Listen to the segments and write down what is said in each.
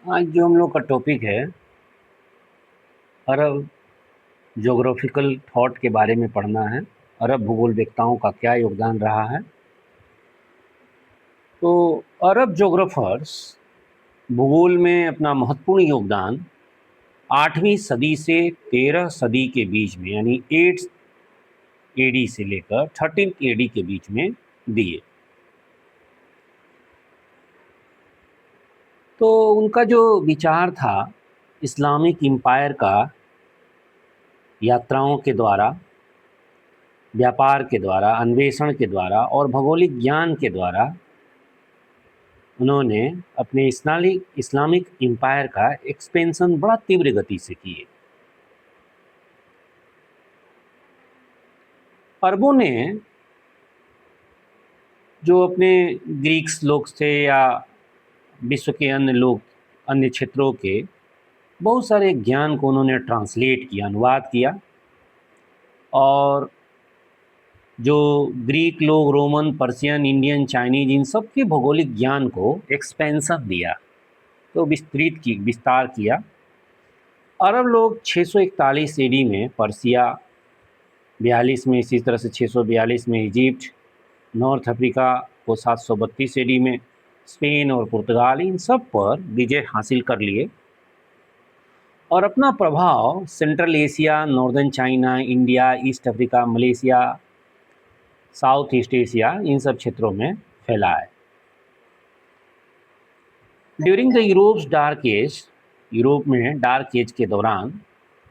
आज जो हम लोग का टॉपिक है अरब ज्योग्राफिकल थॉट के बारे में पढ़ना है। अरब भूगोलवेत्ताओं का क्या योगदान रहा है। तो अरब ज्योग्राफर्स भूगोल में अपना महत्वपूर्ण योगदान 8वीं सदी से 13 सदी के बीच में यानी 8 एडी से लेकर 13 एडी के बीच में दिए। तो उनका जो विचार था इस्लामिक एम्पायर का यात्राओं के द्वारा, व्यापार के द्वारा, अन्वेषण के द्वारा और भौगोलिक ज्ञान के द्वारा उन्होंने अपने इस्लामिक एम्पायर का एक्सपेंशन बड़ा तीव्र गति से किए। अरबों ने जो अपने ग्रीक्स लोग थे या विश्व के अन्य लोग, अन्य क्षेत्रों के बहुत सारे ज्ञान को उन्होंने ट्रांसलेट किया, अनुवाद किया। और जो ग्रीक लोग, रोमन, पर्शियन, इंडियन, चाइनीज, इन सब के भौगोलिक ज्ञान को एक्सपेंशन दिया, तो विस्तार किया। अरब लोग 641 एडी में पर्सिया, 42 में इसी तरह से 642 में इजिप्ट, नॉर्थ अफ्रीका को 732 एडी में स्पेन और पुर्तगाल, इन सब पर विजय हासिल कर लिए और अपना प्रभाव central Asia, northern China, India, east Africa, Malaysia, south east Asia, इन सब क्षेत्रों में फैला है। During the Europe's dark age, Europe में डार्क एज के दौरान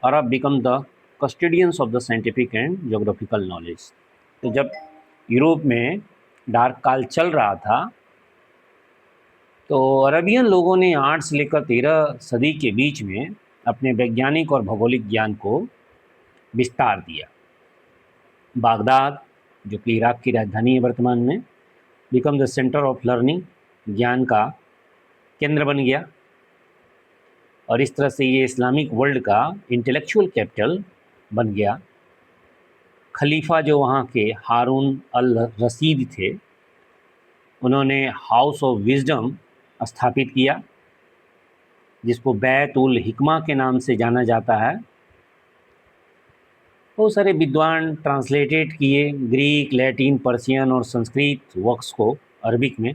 Arab become the custodians of the scientific and geographical knowledge. तो जब यूरोप में डार्क काल चल रहा था तो अरबियन लोगों ने 8 से लेकर 13 सदी के बीच में अपने वैज्ञानिक और भौगोलिक ज्ञान को विस्तार दिया। बागदाद, जो कि इराक की राजधानी है वर्तमान में, become the centre of learning, ज्ञान का केंद्र बन गया और इस तरह से ये इस्लामिक वर्ल्ड का इंटेलेक्चुअल कैपिटल बन गया। खलीफा जो वहाँ के हारून अल रशीद थे, उन्होंने हाउस ऑफ विजडम स्थापित किया जिसको बैत उल हिकमा के नाम से जाना जाता है। बहुत सारे विद्वान ट्रांसलेटेड किए ग्रीक, लैटिन, पर्शियन और संस्कृत वर्क्स को अरबिक में।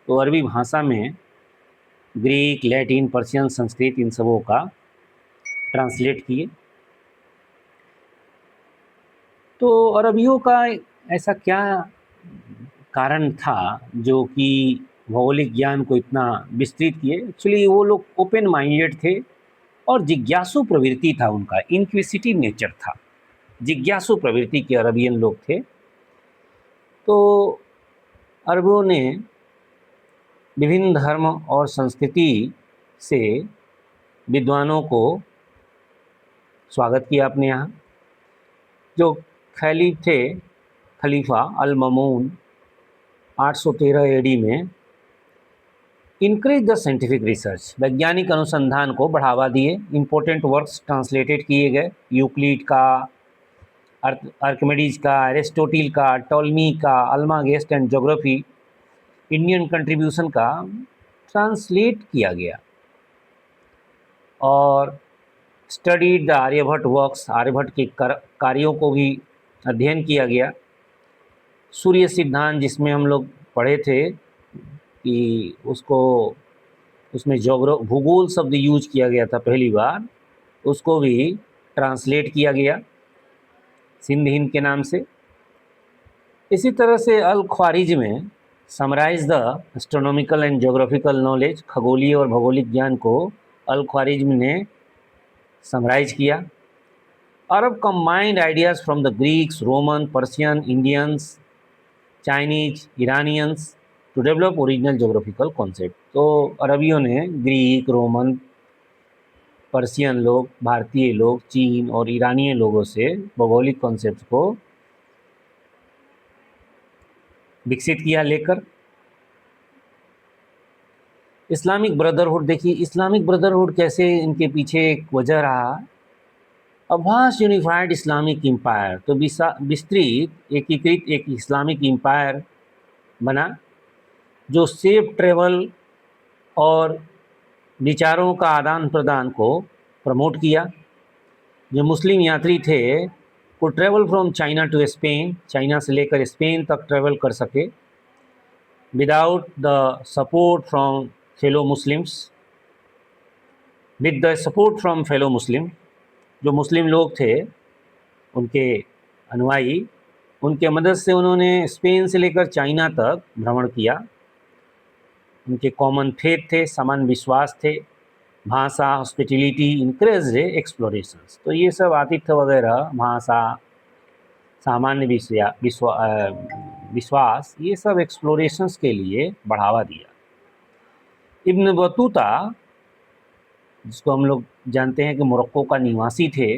तो अरबी भाषा में ग्रीक, लैटिन, पर्शियन, संस्कृत, इन सबों का ट्रांसलेट किए। तो अरबियों का ऐसा क्या कारण था जो कि भौगोलिक ज्ञान को इतना विस्तृत किए? एक्चुअली वो लोग ओपन माइंडेड थे और जिज्ञासु प्रवृत्ति था उनका, इंक्विसिटिव नेचर था, जिज्ञासु प्रवृत्ति के अरबियन लोग थे। तो अरबों ने विभिन्न धर्म और संस्कृति से विद्वानों को स्वागत किया अपने यहाँ। जो खलीफ थे, खलीफा अल ममून, 813 एडी में इंक्रीज द साइंटिफिक रिसर्च, वैज्ञानिक अनुसंधान को बढ़ावा दिए। इम्पोर्टेंट वर्क्स ट्रांसलेटेड किए गए, यूक्लिड का, आर्किमिडीज का, एरिस्टोटिल का, टॉलमी का, Almagest and geography, Indian contribution का ट्रांसलेट किया गया। और studied the Aryabhatta works, Aryabhatta के कार्यों को भी अध्ययन किया गया। सूर्य सिद्धांत, जिसमें हम लोग पढ़े थे कि उसमें भूगोल शब्द यूज किया गया था पहली बार, उसको भी ट्रांसलेट किया गया सिंध हिंद के नाम से। इसी तरह से अल ख्वारिज़्म में summarise the astronomical and geographical knowledge, खगोलीय और भौगोलिक ज्ञान को अल ख्वारिज़्म ने समराइज किया। Arab combined ideas from the Greeks, Roman, Persian, Indians, Chinese, Iranians to develop original geographical concept. तो अरबियों ने ग्रीक, रोमन, पर्शियन लोग, भारतीय लोग, चीन और ईरानी लोगों से भौगोलिक कॉन्सेप्ट को विकसित किया लेकर। इस्लामिक ब्रदरहुड, देखिए इस्लामिक ब्रदरहुड कैसे इनके पीछे एक वजह रहा। A vast unified Islamic empire, तो विस्तृत एकीकृत एक इस्लामिक एम्पायर बना जो सेफ ट्रेवल और विचारों का आदान प्रदान को प्रमोट किया। जो मुस्लिम यात्री थे वो travel from China to Spain, China से लेकर स्पेन तक ट्रेवल कर सके without the support from fellow Muslims, with the support from fellow Muslim. जो मुस्लिम लोग थे उनके अनुयायी, उनके मदद से उन्होंने स्पेन से लेकर चाइना तक भ्रमण किया। उनके कॉमन फेथ थे, समान विश्वास थे, भाषा, हॉस्पिटलिटी इंकरेज एक्सप्लोरेशंस। तो ये सब आतिथ्य वगैरह, भाषा, सामान्य विश्वास, ये सब एक्सप्लोरेशंस के लिए बढ़ावा दिया। इब्न बतूता, जिसको हम लोग जानते हैं कि मोरक्को का निवासी थे,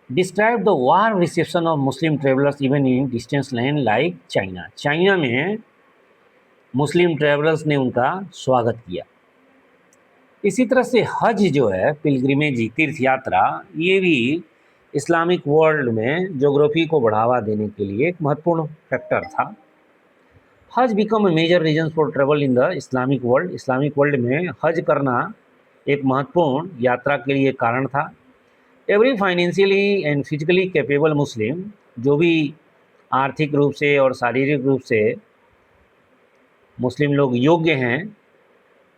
describe the warm reception of Muslim travellers even in distance land like China. China में मुस्लिम ट्रेवलर्स ने उनका स्वागत किया। इसी तरह से हज जो है, पिलग्रिमेज तीर्थ यात्रा, ये भी इस्लामिक वर्ल्ड में ज्योग्राफी को बढ़ावा देने के लिए एक महत्वपूर्ण फैक्टर था। Hajj become a major reason for travel in the Islamic world. Islamic world में हज करना एक महत्वपूर्ण यात्रा के लिए कारण था। Every financially and physically capable Muslim, जो भी आर्थिक रूप से और शारीरिक रूप से मुस्लिम लोग योग्य हैं,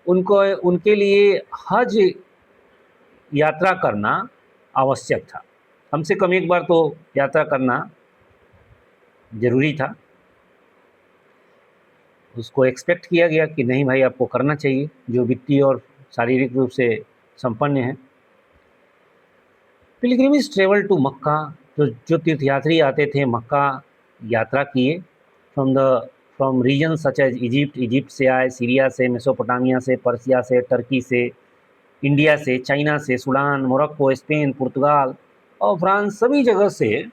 उनको उनके लिए हज यात्रा करना आवश्यक था। कम से कम एक बार तो यात्रा करना ज़रूरी था। उसको एक्सपेक्ट किया गया कि नहीं भाई, आपको करना चाहिए, जो वित्तीय और शारीरिक रूप से संपन्न है। पिलग्रिमेज ट्रेवल टू मक्का, जो तीर्थयात्री आते थे मक्का यात्रा किए। From region such as Egypt से आए, सीरिया से, मेसोपोटामिया से, पर्सिया से, टर्की से, इंडिया से, चाइना से, सूडान, मोरक्को, स्पेन, पुर्तगाल और फ्रांस, सभी जगह से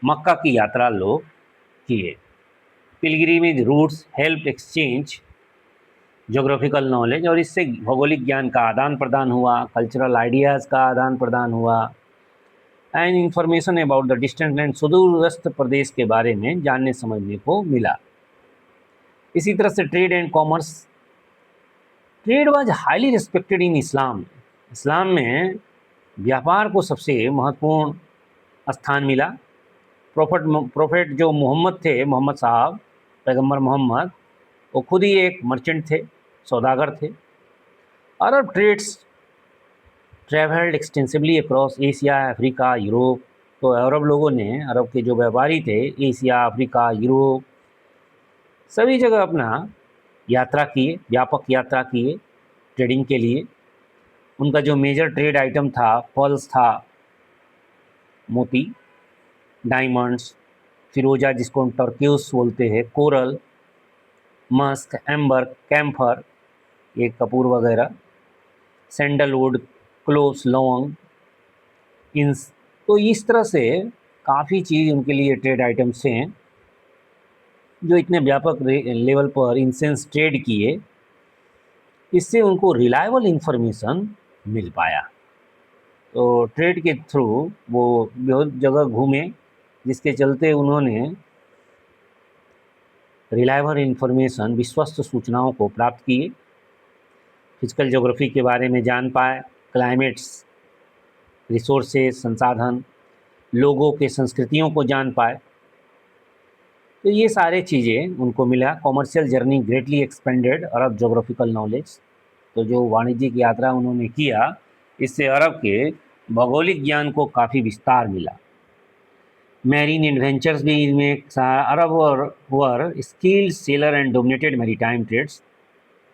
मक्का की यात्रा लोग किए। Pilgrimage routes help exchange geographical knowledge, और इससे भौगोलिक ज्ञान का आदान प्रदान हुआ, कल्चरल आइडियाज़ का आदान प्रदान हुआ, and information about the distant land, सुदूरस्थ प्रदेश के बारे में जानने समझने को मिला। इसी तरह से trade and commerce, trade was highly respected in Islam. Islam में व्यापार को सबसे महत्वपूर्ण स्थान मिला। प्रोफेट जो मोहम्मद थे, मोहम्मद साहब, पैगंबर मोहम्मद, वो खुद ही एक मर्चेंट थे, सौदागर थे। Arab trades travelled extensively across Asia, Africa, Europe. तो अरब लोगों ने, अरब के जो व्यापारी थे, एशिया, अफ्रीका, यूरोप, सभी जगह अपना यात्रा किए, व्यापक यात्रा किए ट्रेडिंग के लिए। उनका जो मेजर ट्रेड आइटम था, पर्ल्स था, मोती, डायमंड्स, फिरोजा जिसको हम टर्क्यूस बोलते हैं, कोरल, मस्क, एम्बर, कैम्फर, ये कपूर वगैरह, सैंडलवुड, क्लोव्स, लौंग, इंस। तो इस तरह से काफ़ी चीज़ उनके लिए ट्रेड आइटम्स हैं जो इतने व्यापक लेवल पर इंसेंस ट्रेड किए। इससे उनको रिलायबल इंफॉर्मेशन मिल पाया। तो ट्रेड के थ्रू वो बहुत जगह घूमे, जिसके चलते उन्होंने रिलायबल इंफॉर्मेशन, विश्वस्त सूचनाओं को प्राप्त किए, फिजिकल ज्योग्राफी के बारे में जान पाए, क्लाइमेट्स, रिसोर्सेज, संसाधन, लोगों के संस्कृतियों को जान पाए। तो ये सारे चीज़ें उनको मिला। कॉमर्शियल जर्नी ग्रेटली एक्सपेंडेड अरब ज्योग्राफिकल नॉलेज। तो जो वाणिज्यिक यात्रा उन्होंने किया, इससे अरब के भौगोलिक ज्ञान को काफ़ी विस्तार मिला। मैरीन एडवेंचर्स भी इनमें Arab were skilled sailor and dominated maritime trades.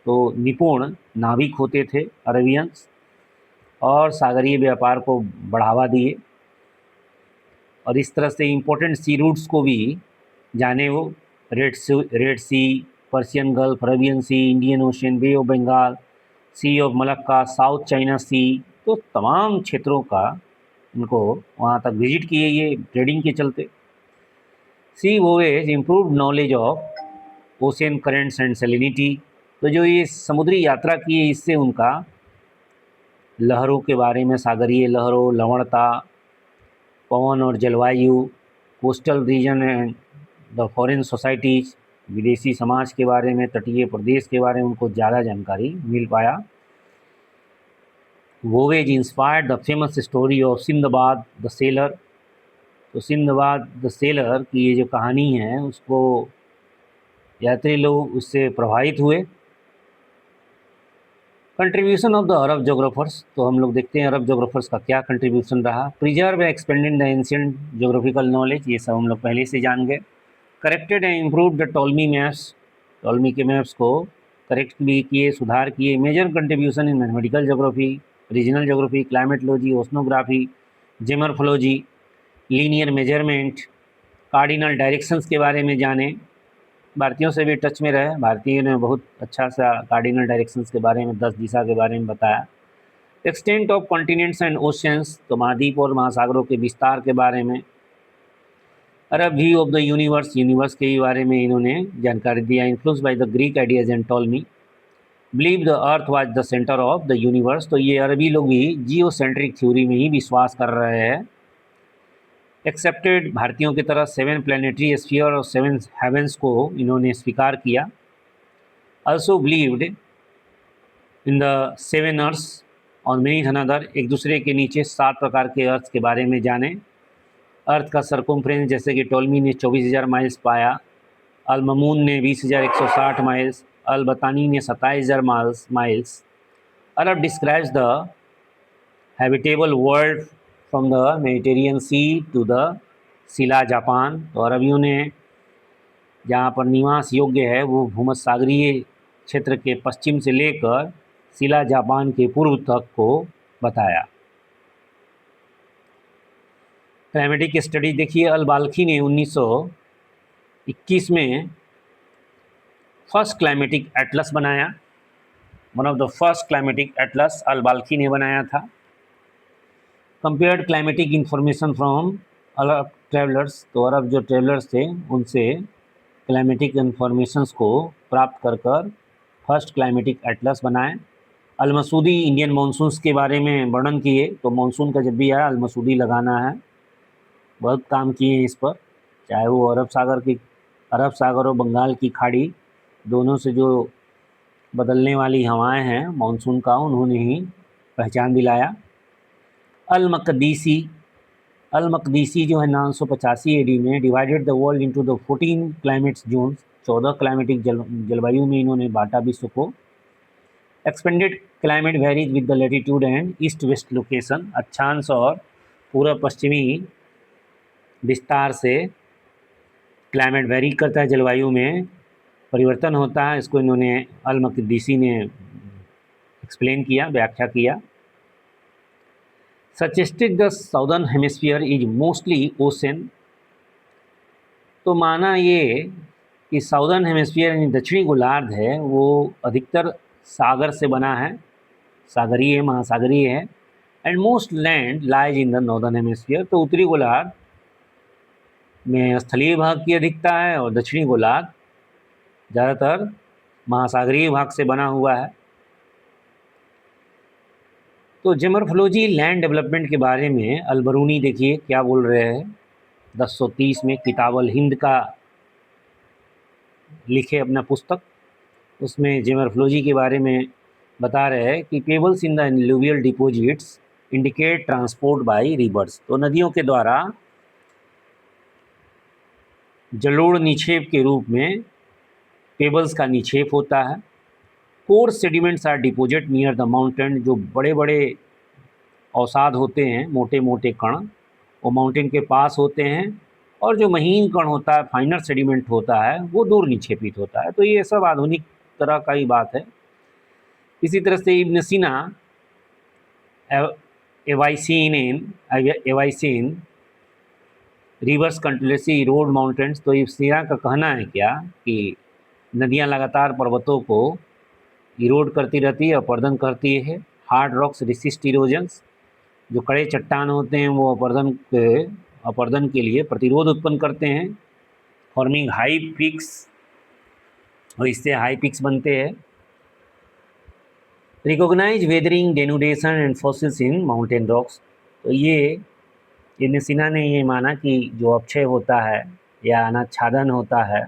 तो निपुण नाविक होते थे अरबियंस, और सागरीय व्यापार को बढ़ावा दिए, और इस तरह से इम्पोर्टेंट सी रूट्स को भी जाने वो। Red Sea, Persian Gulf, Arabian Sea, Indian Ocean, Bay of Bengal, Sea of Malacca, South China Sea. तो तमाम क्षेत्रों का उनको वहाँ तक विजिट किए ये ट्रेडिंग के चलते। Sea voyage improve knowledge of ocean currents and salinity. तो जो ये समुद्री यात्रा की है, इससे उनका लहरों के बारे में, सागरीय लहरों, लवणता, पवन और जलवायु, coastal region and the foreign societies, विदेशी समाज के बारे में, तटीय प्रदेश के बारे में उनको ज़्यादा जानकारी मिल पाया। Voyage inspired the famous story of Sindbad the sailor. तो सिंदबाद द सेलर की ये जो कहानी है उसको यात्री लोग उससे प्रभावित हुए। Contribution of the Arab geographers, तो हम लोग देखते हैं अरब जोग्राफर्स का क्या कंट्रीब्यूशन रहा। Preserve expanded the ancient geographical knowledge, ये सब हम लोग पहले से जान गए। Corrected and improve the Ptolemy maps, Ptolemy के मैप्स को करेक्ट भी किए, सुधार किए। Major contribution in mathematical geography, regional geography, climatology, oceanography, geomorphology, linear measurement, cardinal directions के बारे में जाने। भारतीयों से भी टच में रहे, भारतीयों ने बहुत अच्छा सा कार्डिनल डायरेक्शंस के बारे में, 10 दिशा के बारे में बताया। Extent of continents and oceans, तो महाद्वीप और महासागरों के विस्तार के बारे में। Arab view of the universe, universe के बारे में इन्होंने जानकारी दिया। Influence by the Greek ideas and Ptolemy. Believe the earth was the centre of the universe, तो ये अरबी लोग भी जियोसेंट्रिक थ्योरी में ही विश्वास कर रहे हैं। एक्सेप्टेड, भारतीयों की तरह 7 प्लानिटरी स्फीयर और 7 हेवेंस को इन्होंने स्वीकार किया। ऑल्सो बिलीव्ड इन द 7 अर्थ और मेनी अनदर, एक दूसरे के नीचे 7 प्रकार के अर्थ के बारे में जाने। अर्थ का सरकमफ्रेंस, जैसे कि टोलमी ने 24,000 माइल्स पाया, अल ममून ने 20,160 माइल्स, अल बतानी ने 27,000 miles. Arab describes the habitable world from the Mediterranean sea to the Silla Japan, तो अरबियों ने जहाँ पर निवास योग्य है वो भूमध्यसागरीय क्षेत्र के पश्चिम से लेकर सिला जापान के पूर्व तक को बताया। क्लाइमेटिक स्टडी देखिए, अल बाल्खी ने 1921 में फर्स्ट क्लाइमेटिक एटलस बनाया। One of the first climatic atlas al Balkhi ने बनाया था। Compared climatic information from Arab travellers, तो अरब जो ट्रेवलर्स थे उनसे क्लाइमेटिक इंफॉर्मेशंस को प्राप्त कर कर फर्स्ट क्लाइमेटिक एटलस बनाए। अलमसूदी इंडियन मानसून्स के बारे में वर्णन किए, तो मानसून का जब भी आया अलमसूदी लगाना है, बहुत काम किए हैं इस पर। चाहे वो अरब सागर और बंगाल की खाड़ी दोनों से जो बदलने वाली हवाएं हैं मानसून का, उन्होंने ही पहचान दिलाया। अल मकदीसी जो है 985 AD में divided the world into the 14 climates zones, 14 climatic जलवायु में इन्होंने बांटा विश्व को। Expanded climate varies with the latitude and east west location, अक्षांश और पूर्व पश्चिमी विस्तार से क्लाइमेट वेरी करता है, जलवायु में परिवर्तन होता है। इसको इन्होंने अल मकदीसी ने एक्सप्लेन किया, व्याख्या किया। Suggested the southern hemisphere is mostly ocean, तो माना ये कि साउदर्न हेमिस्फीयर यानी दक्षिणी गोलार्ध है वो अधिकतर सागर से बना है, सागरीय महासागरीय है। And most land lies in the northern hemisphere, तो उत्तरी गोलार्ध में स्थलीय भाग की अधिकता है और दक्षिणी गोलार्ध ज़्यादातर महासागरीय भाग से बना हुआ है। तो जेमरफोलॉजी लैंड डेवलपमेंट के बारे में अलबरूनी देखिए क्या बोल रहे हैं। 1030 में किताबुल हिंद का लिखे अपना पुस्तक, उसमें जेमरफोलॉजी के बारे में बता रहे हैं कि pebbles in the alluvial deposits indicate transport by rivers, तो नदियों के द्वारा जलोढ़ निक्षेप के रूप में पेबल्स का निक्षेप होता है। Coarse sediments are deposit near the mountain, जो बड़े बड़े अवसाद होते हैं, मोटे मोटे कण, वो माउंटेन के पास होते हैं, और जो महीन कण होता है, फाइनर सेडिमेंट होता है, वो दूर निक्षेपित होता है। तो ये सब आधुनिक तरह का ही बात है। इसी तरह से इब्न सीना एवाइसिन रिवर्स कंटिन्यूसली रोड माउंटेन्स, तो इब्न सीना का कहना है क्या कि नदियाँ लगातार पर्वतों को इरोड करती रहती है, अपर्दन करती है। हार्ड रॉक्स रिसिस्ट इरोजन्स, जो कड़े चट्टान होते हैं वो अपर्दन के लिए प्रतिरोध उत्पन्न करते हैं। फॉर्मिंग हाई पिक्स, और इससे हाई पिक्स बनते हैं। Recognise weathering denudation and fossils in mountain rocks, तो ये इब्न सीना ने ये माना कि जो अपक्षय होता है या अनाच्छादन होता है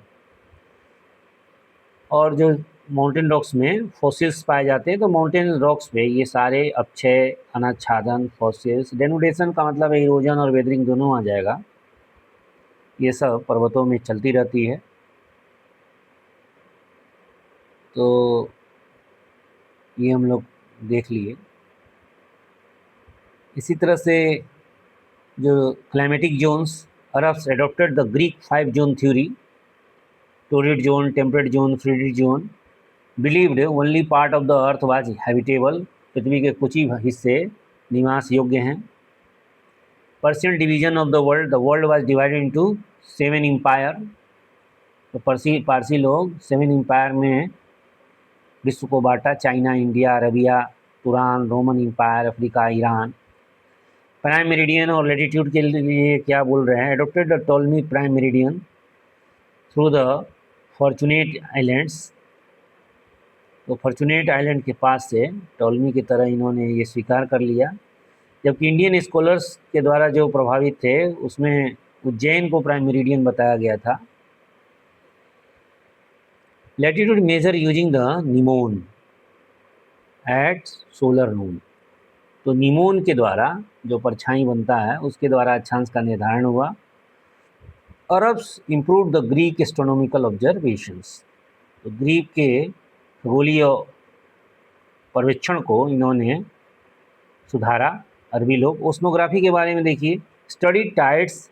और जो माउंटेन रॉक्स में फॉसिल्स पाए जाते हैं, तो माउंटेन रॉक्स पे ये सारे अपक्षय, अनाच्छादन, फॉसिल्स, डेनुडेशन का मतलब इरोजन और वेदरिंग दोनों आ जाएगा, ये सब पर्वतों में चलती रहती है। तो ये हम लोग देख लिए। इसी तरह से जो climatic zones, Arabs adopted the Greek 5 zone theory, torrid zone, temperate zone, frigid zone, believed only part of the earth was habitable, पृथ्वी के कुछ ही हिस्से निवास योग्य हैं। Persian division of the world was divided into 7 empire, तो पारसी लोग 7 एम्पायर में विश्व को बांटा, China, India, Arabia, Turan, Roman empire, Africa, Iran. Prime meridian और लेटीट्यूड के लिए क्या बोल रहे हैं, adopted the टोलमी prime meridian through the fortunate islands, तो फॉर्चुनेट आइलैंड के पास से टोलमी की तरह इन्होंने ये स्वीकार कर लिया। जबकि इंडियन स्कॉलर्स के द्वारा जो प्रभावित थे उसमें उज्जैन को प्राइम मेरिडियन बताया गया था। Latitude measure using the gnomon at solar noon, तो निमोन के द्वारा जो परछाई बनता है उसके द्वारा अक्षांश का निर्धारण हुआ। Arabs improve the Greek astronomical observations, तो ग्रीक के खगोलीय पर्यवेक्षण को इन्होंने सुधारा अरबी लोग। ओस्नोग्राफी के बारे में देखिए, study tides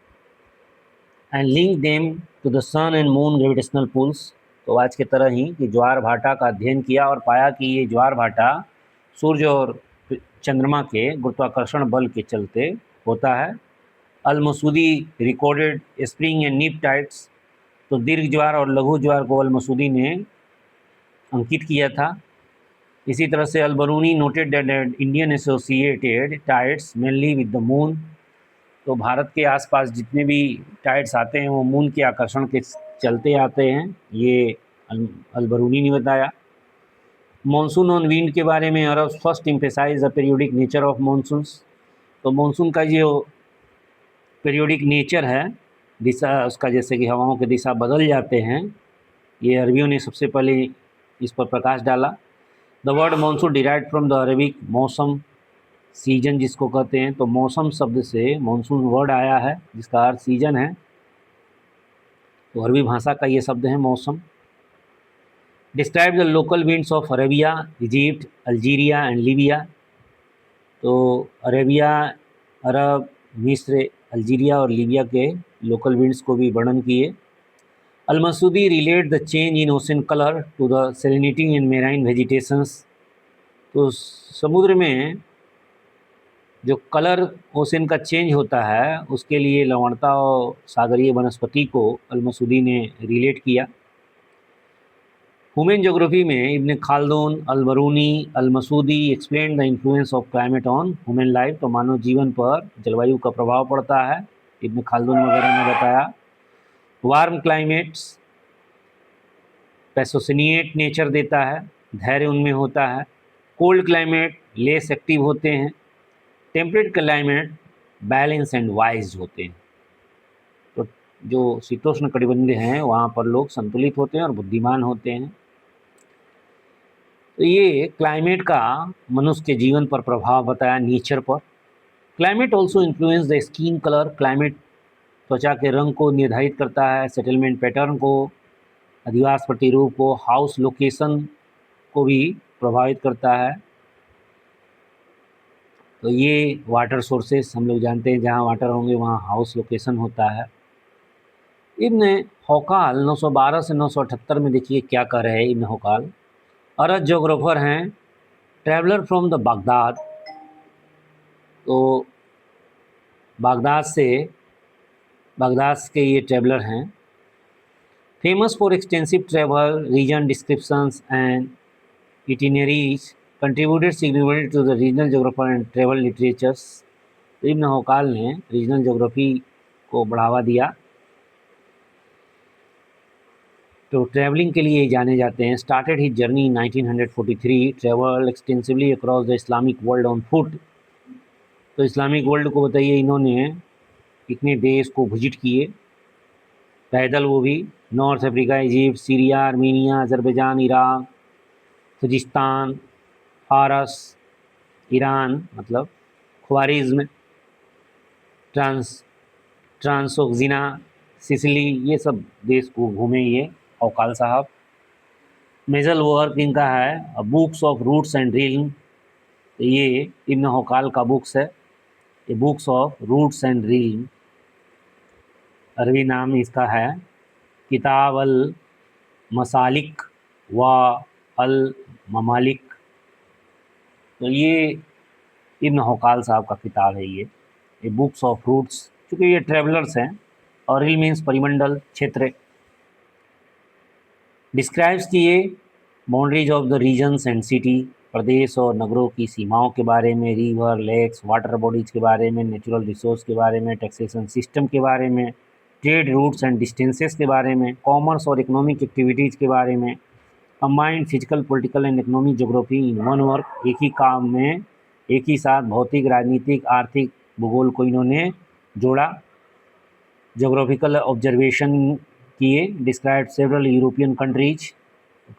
and link them to the sun and moon gravitational pulls, तो आज के तरह ही कि ज्वार भाटा का अध्ययन किया और पाया कि ये ज्वार भाटा सूर्य और चंद्रमा के गुरुत्वाकर्षण बल के चलते होता है। अल मसूदी रिकॉर्डेड स्प्रिंग एंड नीप टाइड्स, तो दीर्घ ज्वार और लघु ज्वार को अल मसूदी ने अंकित किया था। इसी तरह से al Biruni noted that Indian associated tides mainly with the moon, तो भारत के आसपास जितने भी टाइड्स आते हैं वो मून के आकर्षण के चलते आते हैं, ये अल बरूनी ने बताया। मॉनसून ऑन विंड के बारे में Arab first emphasise the periodic nature of monsoons, तो मॉनसून का जो पीरियोडिक नेचर है, दिशा उसका, जैसे कि हवाओं की दिशा बदल जाते हैं, ये अरबियों ने सबसे पहले इस पर प्रकाश डाला। The word monsoon derived from the Arabic मौसम, सीजन जिसको कहते हैं, तो मौसम शब्द से मॉनसून वर्ड आया है जिसका अर्थ सीजन है, तो अरबी भाषा का ये शब्द है मौसम। Describe the local winds of Arabia, Egypt, Algeria and Libya, तो अरेबिया, अरब, मिस्र, अल्जीरिया और लीबिया के लोकल विंड्स को भी वर्णन किए। Al Masudi relate the change in ocean colour to the salinity and marine vegetations, तो समुद्र में जो कलर ओशन का चेंज होता है उसके लिए लवणता और सागरीय वनस्पति को अल मसूदी ने रिलेट किया। ह्यूमन ज्योग्राफी में Ibn Khaldun, al Biruni, al Masudi explain the influence of climate on human life, तो मानव जीवन पर जलवायु का प्रभाव पड़ता है, इब्न खालदून वगैरह ने बताया। वार्म क्लाइमेट्स पैसोसिनिएट नेचर देता है, धैर्य उनमें होता है। कोल्ड क्लाइमेट लेस एक्टिव होते हैं। Temperate climate balance and wise होते हैं, तो जो शीतोष्ण कटिबंधीय हैं वहाँ पर लोग संतुलित होते हैं और बुद्धिमान होते हैं। तो ये क्लाइमेट का मनुष्य के जीवन पर प्रभाव बताया, नेचर पर। Climate also influence the skin colour, climate त्वचा के रंग को निर्धारित करता है, सेटलमेंट पैटर्न को, अधिवास प्रतिरूप को, हाउस लोकेशन को भी प्रभावित करता है। तो ये वाटर सोर्सेस हम लोग जानते हैं, जहाँ वाटर होंगे वहाँ हाउस लोकेशन होता है। इब्न हौकाल 912 से 978 में देखिए क्या कर रहे हैं इब्न हौकाल, अरब जोग्राफर हैं, ट्रैवलर फ्रॉम द बागदाद, तो बागदाद के ये ट्रैवलर हैं। Famous for extensive travel, region descriptions and itineraries, contributed significantly to the regional geographer and travel literatures, तो इब्न हौकाल ने रीजनल जोग्राफी को बढ़ावा दिया, तो ट्रैवलिंग के लिए जाने जाते हैं। Started he journey in 1943, travel extensively across the Islamic world on foot, तो इस्लामिक वर्ल्ड को बताइए इन्होंने कितने देश को विजिट किए। पैदल वो भी, north Africa, Egypt, Syria, Armenia, Azerbaijan, Iraq, खुजिस्तान, फारस, ईरान मतलब ख्वारिज़्म, ट्रांस ट्रांसोक्सिना, सिसिली, ये सब देश को घूमे ये औकाल साहब। मेजर वर्क इनका है बुक्स ऑफ रूट्स एंड रील, ये इब्न हौकाल का बुक्स है, ये बुक्स ऑफ रूट्स एंड रील, अरबी नाम इसका है किताब अल मसालिक व अल ममालिक। तो ये इब्न हौकाल साहब का किताब है ये बुक्स ऑफ रूट्स, चूँकि ये ट्रेवलर्स हैं, और रील मीन्स परिमंडल, क्षेत्र। डिस्क्राइब्स किए boundaries of the regions and city, प्रदेश और नगरों की सीमाओं के बारे में, रिवर, लेक्स, वाटर बॉडीज़ के बारे में, नेचुरल रिसोर्स के बारे में, टैक्सेशन सिस्टम के बारे में, ट्रेड रूट्स एंड डिस्टेंसेस के बारे में, कॉमर्स और इकोनॉमिक एक्टिविटीज़ के बारे में, combined physical, political and economic geography in one work, एक ही काम में एक ही साथ भौतिक, राजनीतिक, आर्थिक, भूगोल को इन्होंने जोड़ा। ज्योग्राफिकल ऑब्जर्वेशन किए, डिस्क्राइब सेवरल यूरोपियन कंट्रीज,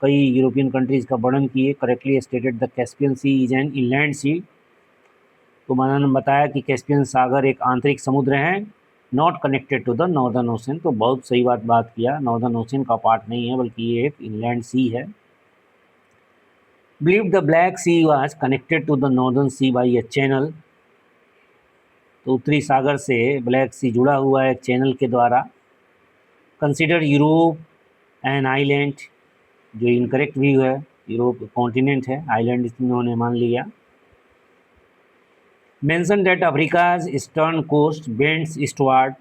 कई यूरोपियन कंट्रीज़ का वर्णन किए। Correctly stated the Caspian Sea is an inland sea, तो मैंने बताया कि कैस्पियन सागर एक आंतरिक समुद्र है, not connected to the northern ocean, तो बहुत सही बात किया, नॉर्दर्न ओशन का पार्ट नहीं है बल्कि ये एक इनलैंड सी है। Believe the Black Sea was connected to the northern sea by a channel, तो उत्तरी सागर से ब्लैक सी जुड़ा हुआ है एक चैनल के द्वारा। कंसिडर यूरोप एन आइलैंड, जो इनकरेक्ट व्यू है, यूरोप कॉन्टिनेंट है, आइलैंड इन्होंने मान लिया। Mention that Africa's eastern coast bends eastward,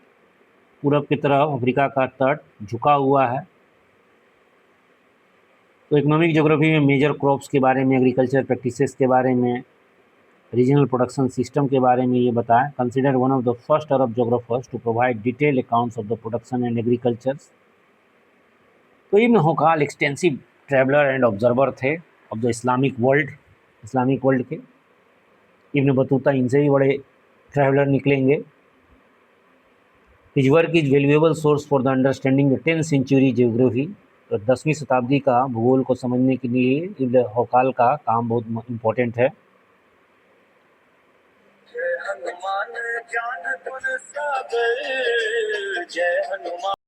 पूरब की तरफ अफ्रीका का तट झुका हुआ है। तो इकोनॉमिक ज्योग्राफी में मेजर क्रॉप्स के बारे में, एग्रीकल्चर प्रैक्टिसेस के बारे में, रीजनल प्रोडक्शन सिस्टम के बारे में ये बताया। Consider one of the first Arab geographers to provide detail accounts of the production and agriculture. तो Ibn Hawqal extensive traveller and observer थे ऑफ द इस्लामिक वर्ल्ड के। इब्न बतूता इनसे भी बड़े ट्रैवलर निकलेंगे। His work is valuable source for the understanding the 10th century geography, तो 10वीं शताब्दी का भूगोल को समझने के लिए इब्न हौकाल का काम बहुत इम्पोर्टेंट है। जय हनुमान ज्ञान गुण सागर, जय हनुमान।